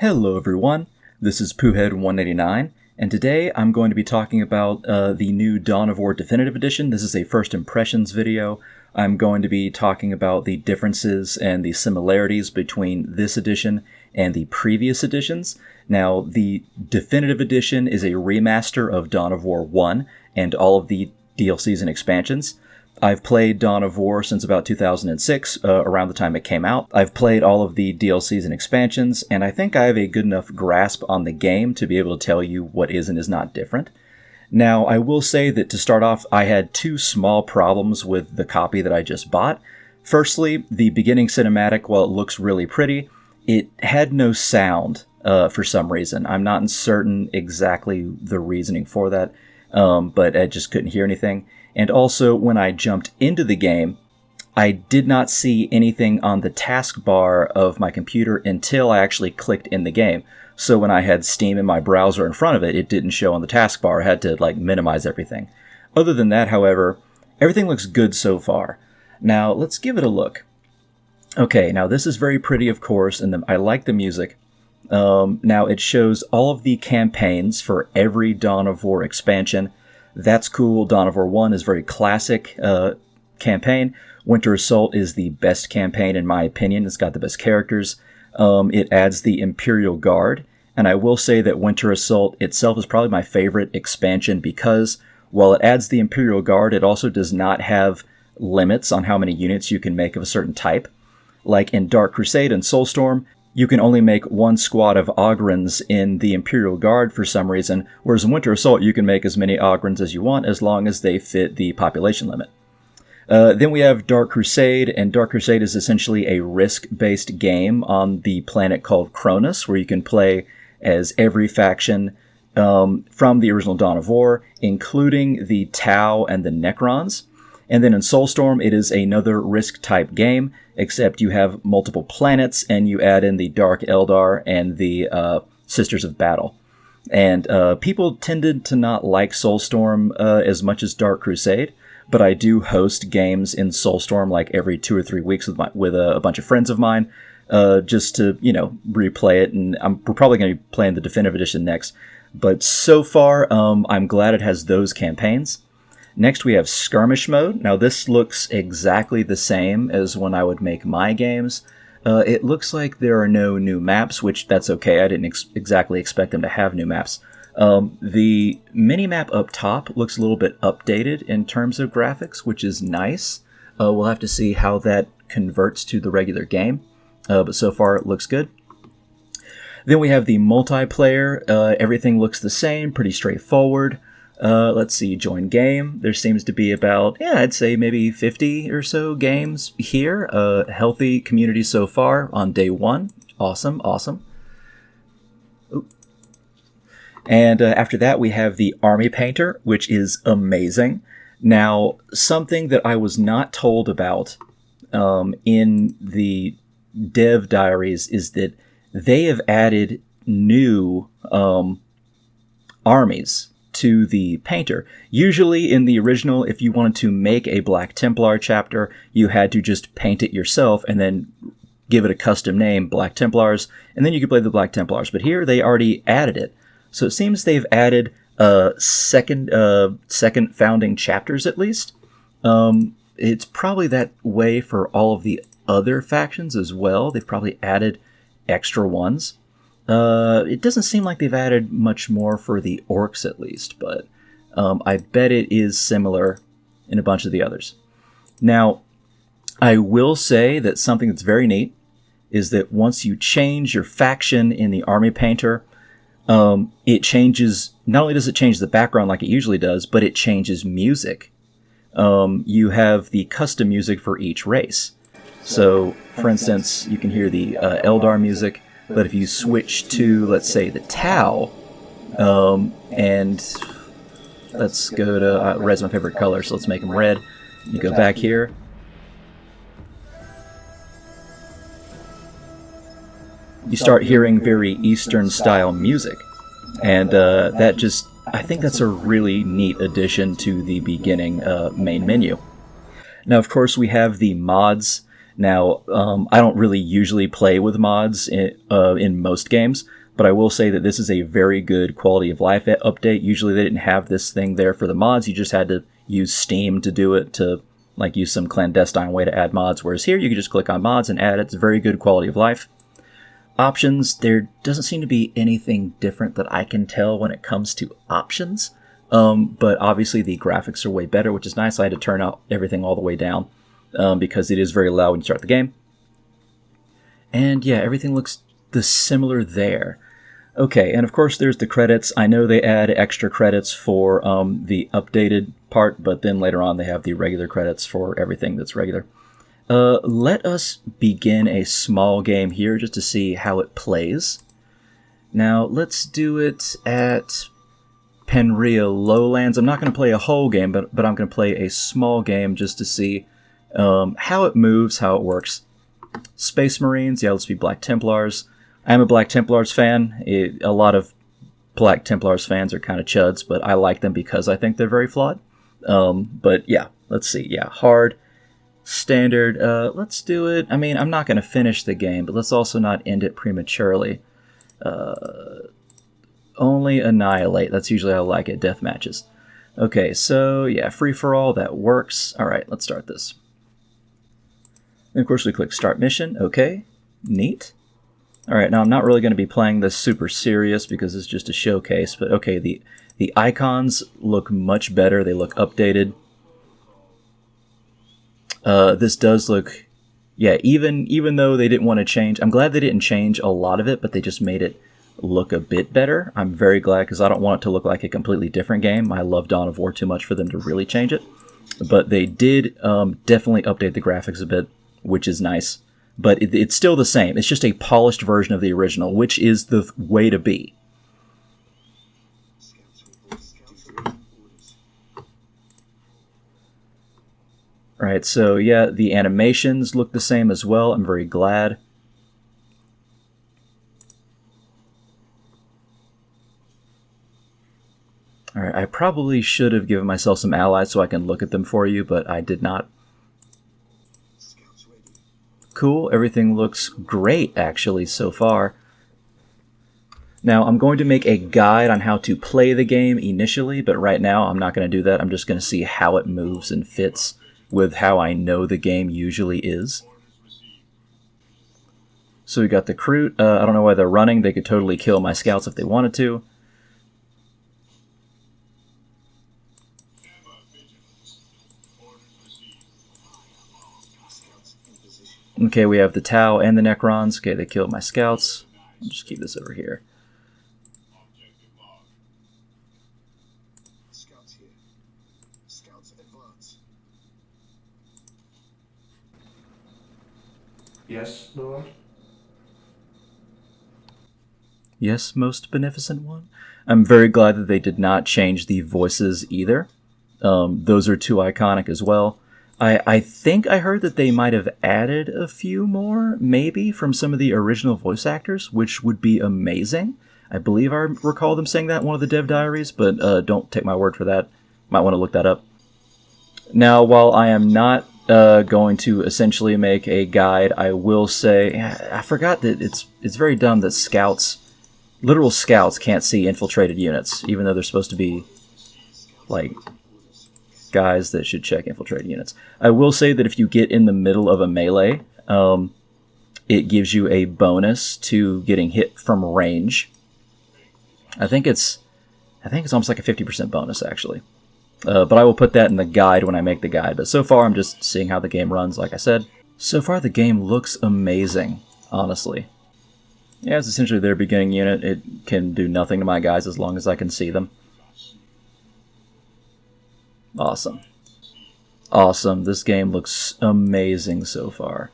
Hello everyone, this is Poohead189, and today I'm going to be talking about the new Dawn of War Definitive Edition. This is a first impressions video. I'm going to be talking about the differences and the similarities between this edition and the previous editions. Now, the Definitive Edition is a remaster of Dawn of War 1 and all of the DLCs and expansions. I've played Dawn of War since about 2006, around the time it came out. I've played all of the DLCs and expansions, and I think I have a good enough grasp on the game to be able to tell you what is and is not different. Now, I will say that to start off, I had two small problems with the copy that I just bought. Firstly, the beginning cinematic, while it looks really pretty, it had no sound for some reason. I'm not certain exactly the reasoning for that, but I just couldn't hear anything. And also, when I jumped into the game, I did not see anything on the taskbar of my computer until I actually clicked in the game. So when I had Steam in my browser in front of it, it didn't show on the taskbar. I had to minimize everything. Other than that, however, everything looks good so far. Now, let's give it a look. Okay, now this is very pretty, of course, and I like the music. Now, it shows all of the campaigns for every Dawn of War expansion. That's cool. Dawn of War 1 is a very classic campaign. Winter Assault is the best campaign in my opinion. It's got the best characters. It adds the Imperial Guard, and I will say that Winter Assault itself is probably my favorite expansion because while it adds the Imperial Guard, it also does not have limits on how many units you can make of a certain type. Like in Dark Crusade and Soulstorm, you can only make one squad of Ogrins in the Imperial Guard for some reason, whereas in Winter Assault you can make as many Ogrins as you want as long as they fit the population limit. Then we have Dark Crusade, and Dark Crusade is essentially a risk-based game on the planet called Cronus, where you can play as every faction from the original Dawn of War, including the Tau and the Necrons. And then in Soulstorm, it is another risk-type game, except you have multiple planets, and you add in the Dark Eldar and the Sisters of Battle. And people tended to not like Soulstorm as much as Dark Crusade, but I do host games in Soulstorm like every 2 or 3 weeks with a bunch of friends of mine, just to, replay it, and we're probably going to be playing the Definitive Edition next. But so far, I'm glad it has those campaigns. Next, we have Skirmish mode. Now, this looks exactly the same as when I would make my games. It looks like there are no new maps, which that's okay. I didn't exactly expect them to have new maps. The mini-map up top looks a little bit updated in terms of graphics, which is nice. We'll have to see how that converts to the regular game, but so far it looks good. Then we have the multiplayer. Everything looks the same, pretty straightforward. Let's see, join game. There seems to be about, I'd say maybe 50 or so games here. Healthy community so far on day one. Awesome, awesome. Ooh. And after that, we have the Army Painter, which is amazing. Now, something that I was not told about in the dev diaries is that they have added new armies to the painter. Usually in the original, if you wanted to make a Black Templar chapter, you had to just paint it yourself and then give it a custom name, Black Templars, and then you could play the Black Templars. But here they already added it. So it seems they've added second founding chapters at least. It's probably that way for all of the other factions as well. They've probably added extra ones. It doesn't seem like they've added much more for the orcs at least, but I bet it is similar in a bunch of the others. Now, I will say that something that's very neat is that once you change your faction in the Army Painter, it changes, not only does it change the background like it usually does, but it changes music. You have the custom music for each race. So, for instance, you can hear the Eldar music, but if you switch to, let's say, the Tau, and let's go to, red's my favorite color, so let's make them red. You go back here. You start hearing very Eastern-style music, and I think that's a really neat addition to the beginning main menu. Now, of course, we have the mods. Now, I don't really usually play with mods in most games, but I will say that this is a very good quality of life update. Usually they didn't have this thing there for the mods. You just had to use Steam to do it, to like use some clandestine way to add mods, whereas here you can just click on mods and add it. It's a very good quality of life. Options, there doesn't seem to be anything different that I can tell when it comes to options, but obviously the graphics are way better, which is nice. I had to turn out everything all the way down because it is very loud when you start the game. And yeah, everything looks similar there. Okay, and of course there's the credits. I know they add extra credits for the updated part, but then later on they have the regular credits for everything that's regular. Let us begin a small game here just to see how it plays. Now, let's do it at Penria Lowlands. I'm not going to play a whole game, but I'm going to play a small game just to see how it moves, how it works. Space Marines, yeah, let's be Black Templars. I'm a Black Templars fan. A lot of Black Templars fans are kind of chuds, but I like them because I think they're very flawed. But yeah, let's see. Yeah, hard. Standard, let's do it. I mean, I'm not going to finish the game, but let's also not end it prematurely. Only annihilate. That's usually how I like it, death matches. Okay, so yeah, free-for-all, that works. Alright, let's start this. And of course we click Start Mission. Okay, neat. Alright, now I'm not really going to be playing this super serious because it's just a showcase, but okay, the icons look much better. They look updated. This does look, yeah, even though they didn't want to change, I'm glad they didn't change a lot of it, but they just made it look a bit better. I'm very glad because I don't want it to look like a completely different game. I love Dawn of War too much for them to really change it. But they did definitely update the graphics a bit, which is nice. But it's still the same. It's just a polished version of the original, which is the way to be. Alright, so yeah, the animations look the same as well. I'm very glad. Alright, I probably should have given myself some allies so I can look at them for you, but I did not. Cool, everything looks great actually so far. Now, I'm going to make a guide on how to play the game initially, but right now I'm not going to do that. I'm just going to see how it moves and fits with how I know the game usually is. So we got the Kroot. I don't know why they're running. They could totally kill my scouts if they wanted to. Okay, we have the Tau and the Necrons. Okay, they killed my scouts. I'll just keep this over here. Yes, Lord? Yes, most beneficent one. I'm very glad that they did not change the voices either. Those are too iconic as well. I think I heard that they might have added a few more, maybe, from some of the original voice actors, which would be amazing. I believe I recall them saying that in one of the dev diaries, but don't take my word for that. Might want to look that up. Now, while I am not going to essentially make a guide, I will say, I forgot that it's very dumb that scouts, literal scouts, can't see infiltrated units, even though they're supposed to be, like, guys that should check infiltrated units. I will say that if you get in the middle of a melee, it gives you a bonus to getting hit from range. I think it's almost like a 50% bonus, actually. But I will put that in the guide when I make the guide. But so far, I'm just seeing how the game runs, like I said. So far, the game looks amazing, honestly. Yeah, it's essentially their beginning unit. It can do nothing to my guys as long as I can see them. Awesome. Awesome. This game looks amazing so far.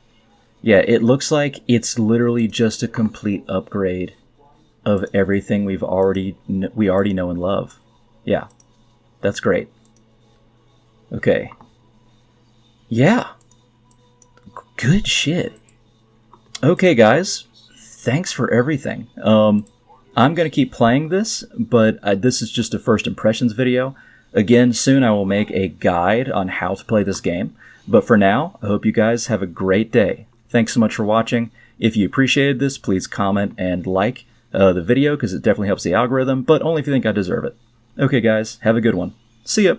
Yeah, it looks like it's literally just a complete upgrade of everything we already know and love. Yeah, that's great. Okay. Yeah. Good shit. Okay, guys. Thanks for everything. I'm going to keep playing this, but this is just a first impressions video. Again, soon I will make a guide on how to play this game. But for now, I hope you guys have a great day. Thanks so much for watching. If you appreciated this, please comment and like the video because it definitely helps the algorithm, but only if you think I deserve it. Okay guys, have a good one. See ya!